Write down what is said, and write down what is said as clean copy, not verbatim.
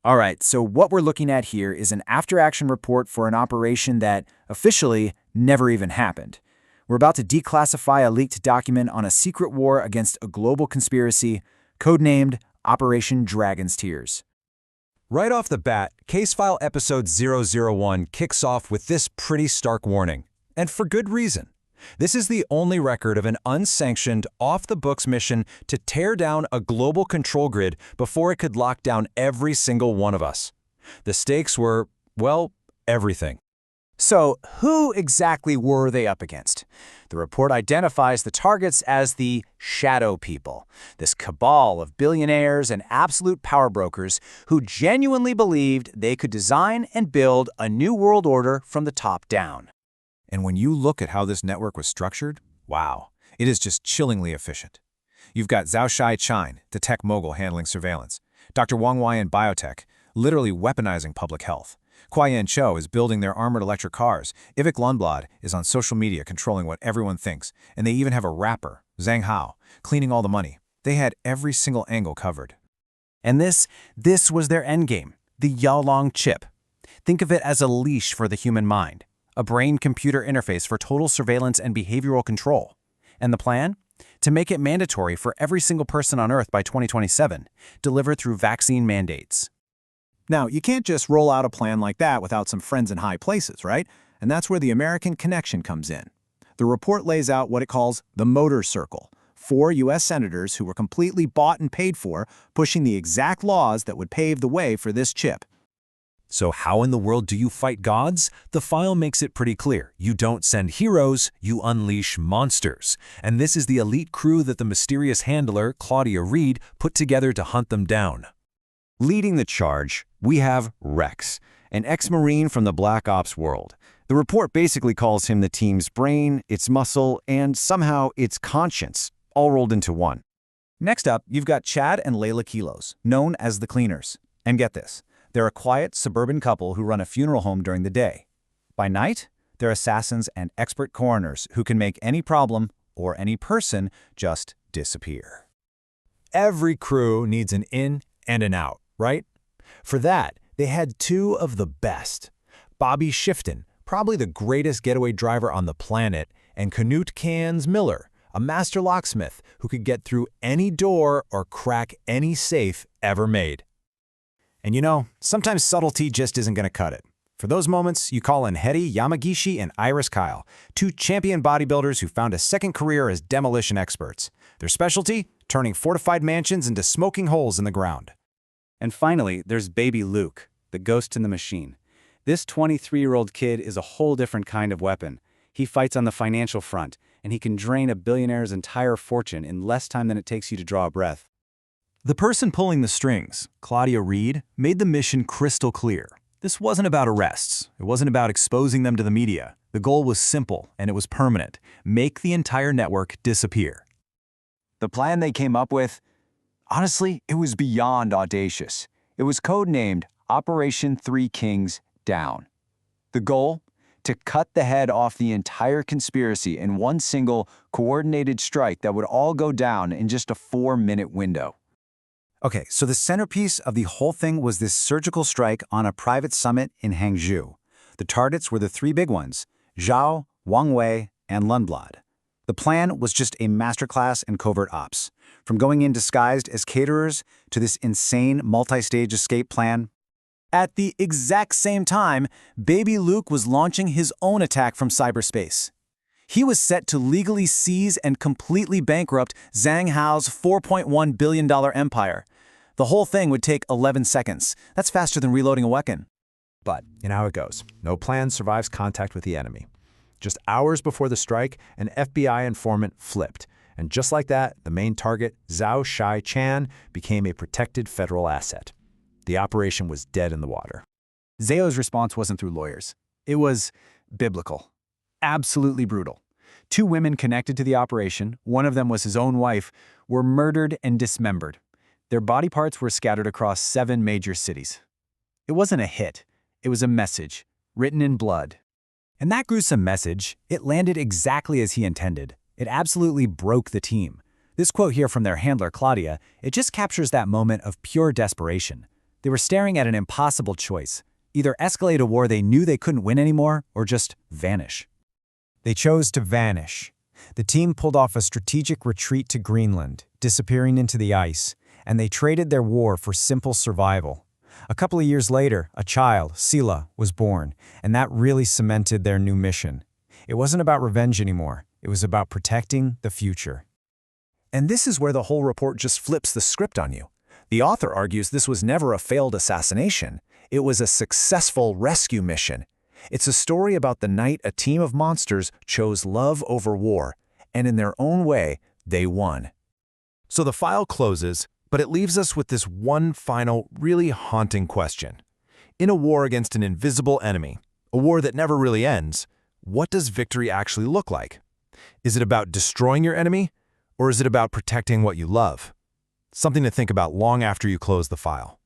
All right, so what we're looking at here is an after-action report for an operation that, officially, never even happened. We're about to declassify a leaked document on a secret war against a global conspiracy, codenamed Operation Dragon's Tears. Right off the bat, Case File Episode 001 kicks off with this pretty stark warning. And for good reason. This is the only record of an unsanctioned, off-the-books mission to tear down a global control grid before it could lock down every single one of us. The stakes were, well, everything. So, who exactly were they up against? The report identifies the targets as the Shadow People, this cabal of billionaires and absolute power brokers who genuinely believed they could design and build a new world order from the top down. And when you look at how this network was structured, wow, it is just chillingly efficient. You've got Zhao Shai-Chine, the tech mogul handling surveillance, Dr. Wang Wei in biotech, literally weaponizing public health. Kuai-Yin Cho is building their armored electric cars, Ivik Lundblad is on social media controlling what everyone thinks, and they even have a rapper, Zhang Hao, cleaning all the money. They had every single angle covered. And this was their endgame, the Yaolong chip. Think of it as a leash for the human mind. A brain-computer interface for total surveillance and behavioral control. And the plan? To make it mandatory for every single person on Earth by 2027, delivered through vaccine mandates. Now, you can't just roll out a plan like that without some friends in high places, right? And that's where the American connection comes in. The report lays out what it calls the motor circle, 4 U.S. senators who were completely bought and paid for, pushing the exact laws that would pave the way for this chip. So how in the world do you fight gods? The file makes it pretty clear. You don't send heroes, you unleash monsters. And this is the elite crew that the mysterious handler, Claudia Reid, put together to hunt them down. Leading the charge, we have Rex, an ex-Marine from the Black Ops world. The report basically calls him the team's brain, its muscle, and somehow its conscience, all rolled into one. Next up, you've got Chad and Layla Kilos, known as the Cleaners. And get this. They're a quiet, suburban couple who run a funeral home during the day. By night, they're assassins and expert coroners who can make any problem or any person just disappear. Every crew needs an in and an out, right? For that, they had 2 of the best. Bobby Shifton, probably the greatest getaway driver on the planet, and Knut Cans Miller, a master locksmith who could get through any door or crack any safe ever made. And you know, sometimes subtlety just isn't going to cut it. For those moments, you call in Hedy Yamagishi and Iris Kyle, 2 champion bodybuilders who found a second career as demolition experts. Their specialty? Turning fortified mansions into smoking holes in the ground. And finally, there's baby Luke, the ghost in the machine. This 23-year-old kid is a whole different kind of weapon. He fights on the financial front, and he can drain a billionaire's entire fortune in less time than it takes you to draw a breath. The person pulling the strings, Claudia Reid, made the mission crystal clear. This wasn't about arrests. It wasn't about exposing them to the media. The goal was simple, and it was permanent. Make the entire network disappear. The plan they came up with, honestly, it was beyond audacious. It was codenamed Operation 3 Kings Down. The goal? To cut the head off the entire conspiracy in one single, coordinated strike that would all go down in just a 4-minute window. Okay, so the centerpiece of the whole thing was this surgical strike on a private summit in Hangzhou. The targets were the 3 big ones, Zhao, Wang Wei, and Lundblad. The plan was just a masterclass in covert ops. From going in disguised as caterers to this insane multi-stage escape plan. At the exact same time, baby Luke was launching his own attack from cyberspace. He was set to legally seize and completely bankrupt Zhang Hao's $4.1 billion empire. The whole thing would take 11 seconds. That's faster than reloading a weapon. But you know how it goes. No plan survives contact with the enemy. Just hours before the strike, an FBI informant flipped. And just like that, the main target, Zhao Shai-Chan, became a protected federal asset. The operation was dead in the water. Zhao's response wasn't through lawyers. It was biblical. Absolutely brutal. 2 women connected to the operation, one of them was his own wife, were murdered and dismembered. Their body parts were scattered across 7 major cities. It wasn't a hit. It was a message, written in blood. And that gruesome message, it landed exactly as he intended. It absolutely broke the team. This quote here from their handler, Claudia, it just captures that moment of pure desperation. They were staring at an impossible choice: either escalate a war they knew they couldn't win anymore, or just vanish. They chose to vanish. The team pulled off a strategic retreat to Greenland, disappearing into the ice, and they traded their war for simple survival. A couple of years later, a child, Sila, was born, and that really cemented their new mission. It wasn't about revenge anymore. It was about protecting the future. And this is where the whole report just flips the script on you. The author argues this was never a failed assassination. It was a successful rescue mission. It's a story about the night a team of monsters chose love over war, and in their own way, they won. So the file closes, but it leaves us with this one final, really haunting question. In a war against an invisible enemy, a war that never really ends, what does victory actually look like? Is it about destroying your enemy, or is it about protecting what you love? Something to think about long after you close the file.